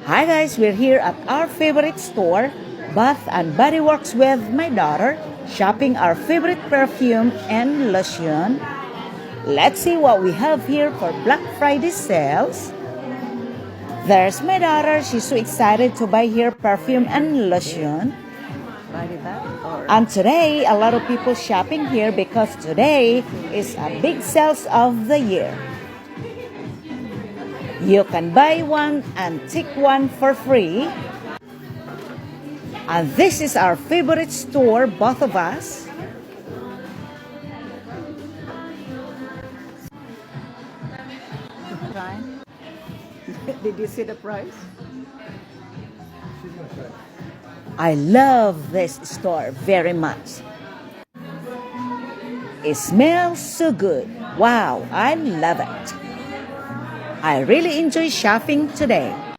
Hi guys, we're here at our favorite store, Bath and Body Works with my daughter, shopping our favorite perfume and lotion. Let's see what we have here for Black Friday sales. There's my daughter, she's so excited to buy here perfume and lotion. And today, a lot of people shopping here because today is a big sales of the year. You can buy one and take one for free. And this is our favorite store, both of us. Did you see the price? I love this store very much. It smells so good. Wow, I love it. I really enjoy shopping today.